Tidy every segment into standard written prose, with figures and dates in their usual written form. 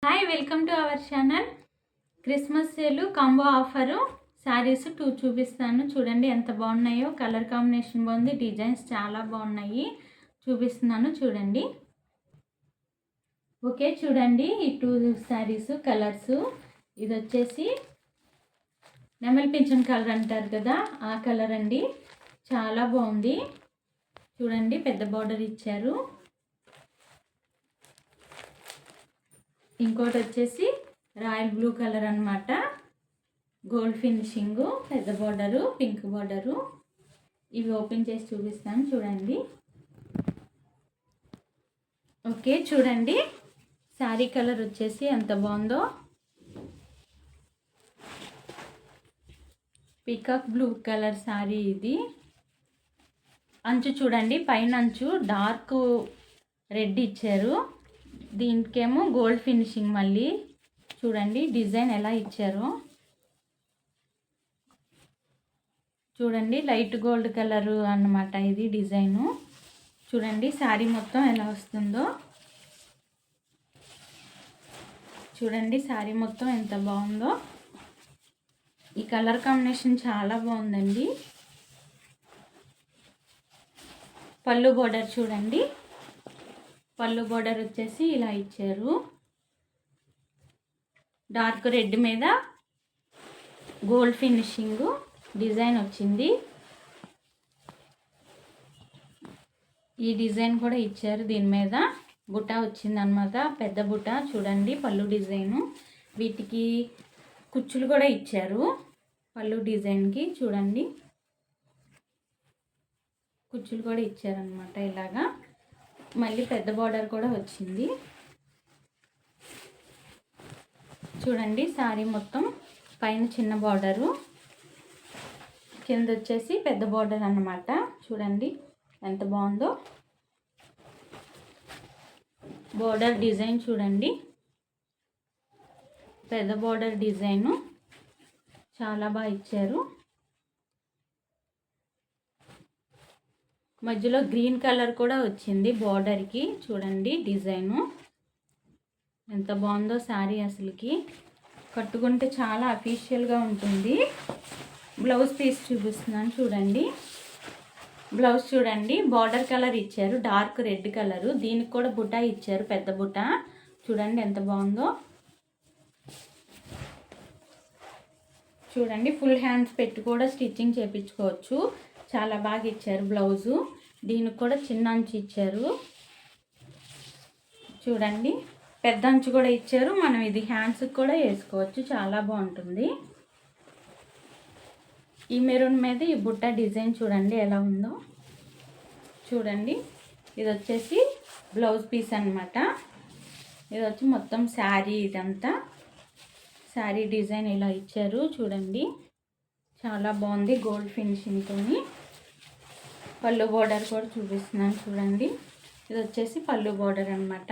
Hi, welcome to our channel. Christmas సేలు combo offer saris 2 చూపిస్తాను. చూడండి ఎంత బాగున్నాయో. కలర్ కాంబినేషన్ బాగుంది, డిజైన్స్ చాలా బాగున్నాయి. చూపిస్తున్నాను చూడండి. ఓకే, చూడండి ఈ 2 శారీస్ కలర్స్. ఇది వచ్చేసి నెమలి పింఛన్ కలర్ అంటారు కదా, ఆ కలర్ అండి. చాలా బాగుంది. చూడండి పెద్ద బార్డర్ ఇచ్చారు. ఇంకోటి వచ్చేసి రాయల్ బ్లూ కలర్ అన్నమాట. గోల్డ్ ఫినిషింగ్, పెద్ద బార్డరు, పింక్ బార్డరు. ఇవి ఓపెన్ చేసి చూపిస్తాను చూడండి. ఓకే, చూడండి శారీ కలర్ వచ్చేసి ఎంత బాగుందో. పీకాక్ బ్లూ కలర్ శారీ ఇది. అంచు చూడండి, పైన అంచు డార్క్ రెడ్ ఇచ్చారు. దీనికేమో గోల్డ్ ఫినిషింగ్. మళ్ళీ చూడండి డిజైన్ ఎలా ఇచ్చారో. చూడండి లైట్ గోల్డ్ కలర్ అన్నమాట ఇది డిజైను. చూడండి శారీ మొత్తం ఎలా వస్తుందో. చూడండి శారీ మొత్తం ఎంత బాగుందో. ఈ కలర్ కాంబినేషన్ చాలా బాగుందండి. పళ్ళు బోర్డర్ చూడండి. పళ్ళు బోర్డర్ వచ్చేసి ఇలా ఇచ్చారు. డార్క్ రెడ్ మీద గోల్డ్ ఫినిషింగ్ డిజైన్ వచ్చింది. ఈ డిజైన్ కూడా ఇచ్చారు. దీని మీద బుట్ట వచ్చింది అన్నమాట, పెద్ద బుట్ట. చూడండి పళ్ళు డిజైను. వీటికి కుచ్చులు కూడా ఇచ్చారు పళ్ళు డిజైన్కి. చూడండి కుచ్చులు కూడా ఇచ్చారనమాట ఇలాగా. మళ్ళీ పెద్ద బార్డర్ కూడా వచ్చింది. చూడండి శారీ మొత్తం పైన చిన్న బార్డరు, కింద వచ్చేసి పెద్ద బార్డర్ అన్నమాట. చూడండి ఎంత బాగుందో. బార్డర్ డిజైన్ చూడండి, పెద్ద బార్డర్ డిజైను చాలా బాగా ఇచ్చారు. మధ్యలో గ్రీన్ కలర్ కూడా వచ్చింది బార్డర్కి. చూడండి డిజైను ఎంత బాగుందో శారీ. అసలుకి కట్టుకుంటే చాలా అఫీషియల్గా ఉంటుంది. బ్లౌజ్ పీస్ చూపిస్తున్నాను చూడండి. బ్లౌజ్ చూడండి బార్డర్ కలర్ ఇచ్చారు, డార్క్ రెడ్ కలరు. దీనికి కూడా బుట్ట ఇచ్చారు, పెద్ద బుట్ట. చూడండి ఎంత బాగుందో. చూడండి ఫుల్ హ్యాండ్స్ పెట్టి కూడా స్టిచ్చింగ్ చేయించుకోవచ్చు. చాలా బాగా ఇచ్చారు బ్లౌజు. దీనికి కూడా చిన్న అంచు ఇచ్చారు. చూడండి పెద్ద అంచు కూడా ఇచ్చారు. మనం ఇది హ్యాండ్స్కి కూడా వేసుకోవచ్చు, చాలా బాగుంటుంది. ఈ మెరూన్ మీద ఈ బుట్ట డిజైన్ చూడండి ఎలా ఉందో. చూడండి ఇది వచ్చేసి బ్లౌజ్ పీస్ అన్నమాట. ఇది వచ్చి మొత్తం శారీ, ఇదంతా శారీ డిజైన్ ఇలా ఇచ్చారు. చూడండి చాలా బాగుంది గోల్డ్ ఫినిషింగ్తో. పళ్ళు బోర్డర్ కూడా చూపిస్తున్నాను చూడండి. ఇది వచ్చేసి పళ్ళు బోర్డర్ అన్నమాట.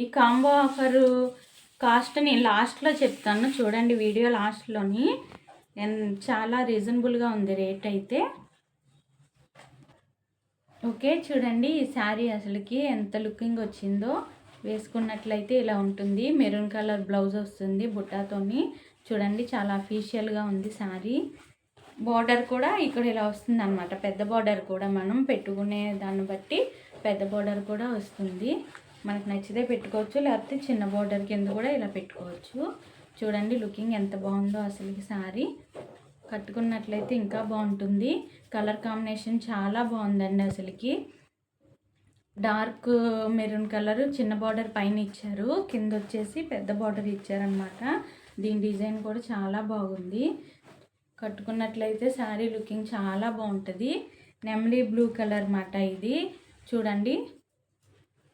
ఈ కాంబో ఆఫరు కాస్ట్ నేను లాస్ట్లో చెప్తాను చూడండి, వీడియో లాస్ట్లోని. చాలా రీజనబుల్గా ఉంది రేట్ అయితే. ఓకే చూడండి ఈ శారీ అసలుకి ఎంత లుకింగ్ వచ్చిందో. వేసుకున్నట్లయితే ఇలా ఉంటుంది. మెరూన్ కలర్ బ్లౌజ్ వస్తుంది బుట్టాతోని. చూడండి చాలా అఫీషియల్గా ఉంది శారీ. బార్డర్ కూడా ఇక్కడ ఇలా వస్తుంది అన్నమాట. పెద్ద బార్డర్ కూడా మనం పెట్టుకునే దాన్ని బట్టి పెద్ద బార్డర్ కూడా వస్తుంది. మనకు నచ్చితే పెట్టుకోవచ్చు, లేకపోతే చిన్న బార్డర్ కింద కూడా ఇలా పెట్టుకోవచ్చు. చూడండి లుకింగ్ ఎంత బాగుందో అసలుకి శారీ. కట్టుకున్నట్లయితే ఇంకా బాగుంటుంది. కలర్ కాంబినేషన్ చాలా బాగుందండి అసలుకి. డార్క్ మెరూన్ కలర్ చిన్న బార్డర్ పైన ఇచ్చారు, కింద వచ్చేసి పెద్ద బార్డర్ ఇచ్చారనమాట. దీని డిజైన్ కూడా చాలా బాగుంది. కట్టుకున్నట్లయితే శారీ లుకింగ్ చాలా బాగుంటుంది. నెమలి బ్లూ కలర్ మాట ఇది. చూడండి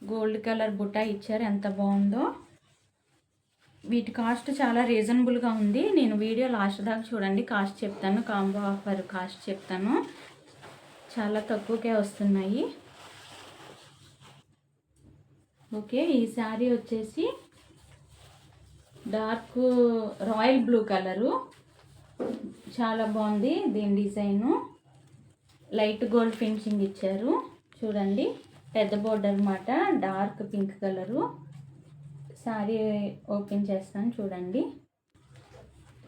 గోల్డ్ కలర్ బుట్ట ఇచ్చారు, ఎంత బాగుందో. వీటి కాస్ట్ చాలా రీజనబుల్గా ఉంది. నేను వీడియో లాస్ట్ దాకా చూడండి, కాస్ట్ చెప్తాను. కాంబో ఆఫర్ కాస్ట్ చెప్తాను. చాలా తక్కువకే వస్తున్నాయి. ఓకే ఈ శారీ వచ్చేసి డార్క్ రాయల్ బ్లూ కలరు, చాలా బాగుంది. దీని డిజైను లైట్ గోల్డ్ ఫినిషింగ్ ఇచ్చారు. చూడండి పెద్ద బోర్డర్ అన్నమాట, dark pink colour. Sari open చేస్తాను చూడండి.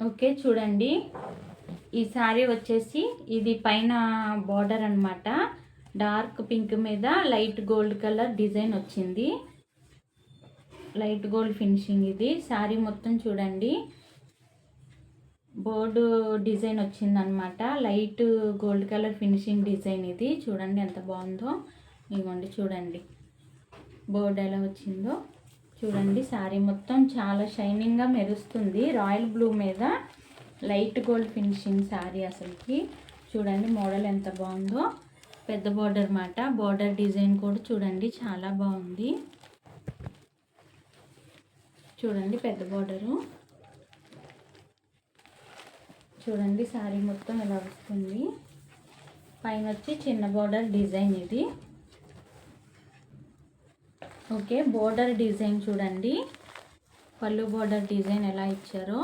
ఓకే చూడండి, ఈ శారీ వచ్చేసి ఇది పైన బార్డర్ అనమాట. డార్క్ పింక్ మీద లైట్ గోల్డ్ కలర్ డిజైన్ వచ్చింది. లైట్ గోల్డ్ ఫినిషింగ్ ఇది. శారీ మొత్తం చూడండి బోర్డు డిజైన్ వచ్చిందనమాట. Light gold colour finishing design ఇది. చూడండి ఎంత బాగుందో. ఇదిగోండి చూడండి బోర్డు ఎలా వచ్చిందో చూడండి. శారీ మొత్తం చాలా షైనింగ్గా మెరుస్తుంది. రాయల్ బ్లూ మీద లైట్ గోల్డ్ ఫినిషింగ్ శారీ అసలుకి. చూడండి మోడల్ ఎంత బాగుందో. పెద్ద బార్డర్ మాట. బార్డర్ డిజైన్ కూడా చూడండి చాలా బాగుంది. చూడండి పెద్ద బార్డరు. చూడండి శారీ మొత్తం ఎలా వస్తుంది. పైన వచ్చి చిన్న బార్డర్ డిజైన్ ఇది. ఓకే బార్డర్ డిజైన్ చూడండి. పళ్ళు బార్డర్ డిజైన్ ఎలా ఇచ్చారో.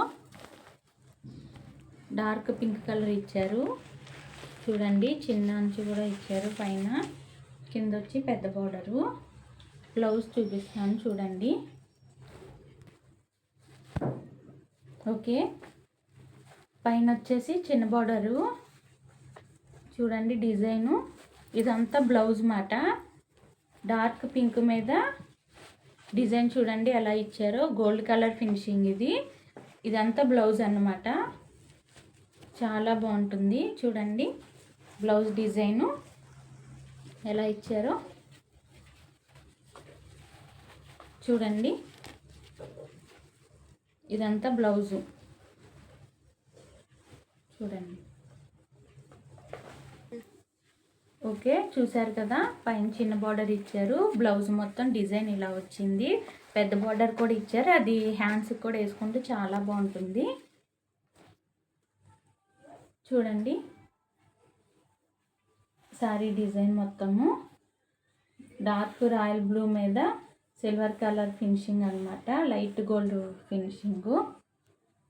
డార్క్ పింక్ కలర్ ఇచ్చారు చూడండి. చిన్న అంచు కూడా ఇచ్చారు పైన. కింద వచ్చి పెద్ద బార్డరు. బ్లౌజ్ చూపిస్తాను చూడండి. ఓకే పైన వచ్చేసి చిన్న బార్డరు చూడండి డిజైను. ఇదంతా బ్లౌజ్ మాట. డార్క్ పింక్ మీద డిజైన్ చూడండి ఎలా ఇచ్చారో. గోల్డ్ కలర్ ఫినిషింగ్ ఇది. ఇదంతా బ్లౌజ్ అన్నమాట. చాలా బాగుంటుంది చూడండి. బ్లౌజ్ డిజైను ఎలా ఇచ్చారో చూడండి. ఇదంతా బ్లౌజు చూడండి. ఓకే చూసారు కదా, పైన చిన్న బార్డర్ ఇచ్చారు. బ్లౌజ్ మొత్తం డిజైన్ ఇలా వచ్చింది. పెద్ద బార్డర్ కూడా ఇచ్చారు. అది హ్యాండ్స్కి కూడా వేసుకుంటే చాలా బాగుంటుంది చూడండి. శారీ డిజైన్ మొత్తము డార్క్ రాయల్ బ్లూ మీద సిల్వర్ కలర్ ఫినిషింగ్ అనమాట. లైట్ గోల్డ్ ఫినిషింగు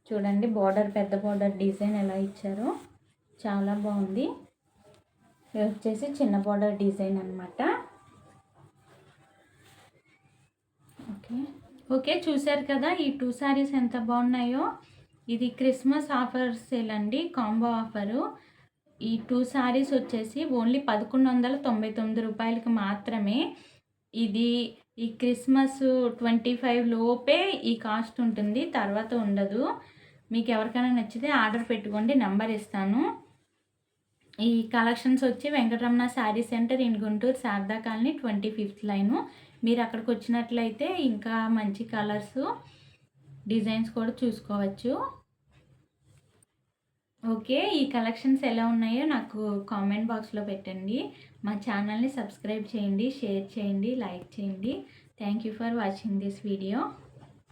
చూడండి. బార్డర్ పెద్ద బార్డర్ డిజైన్ ఎలా ఇచ్చారో చాలా బాగుంది. ఇది వచ్చేసి చిన్న బార్డర్ డిజైన్ అనమాట. ఓకే చూసారు కదా ఈ 2 శారీస్ ఎంత బాగున్నాయో. ఇది క్రిస్మస్ ఆఫర్ సేల్ అండి, కాంబో ఆఫరు. ఈ 2 శారీస్ వచ్చేసి ఓన్లీ 1199 రూపాయలకి మాత్రమే. ఇది ఈ క్రిస్మస్ 25 లోపే ఈ కాస్ట్ ఉంటుంది, తర్వాత ఉండదు. మీకు ఎవరికైనా నచ్చితే ఆర్డర్ పెట్టుకోండి, నెంబర్ ఇస్తాను. ఈ కలెక్షన్స్ వచ్చి Venkataramana sari centre in Guntur, Sharada colony, 25th line. మీరు అక్కడికి వచ్చినట్లయితే ఇంకా మంచి కలర్స్ డిజైన్స్ కూడా చూసుకోవచ్చు. ఓకే ఈ కలెక్షన్స్ ఎలా ఉన్నాయో నాకు కామెంట్ బాక్స్లో పెట్టండి. మా ఛానల్ని సబ్స్క్రైబ్ చేయండి, షేర్ చేయండి, లైక్ చేయండి. Thank you for watching this video.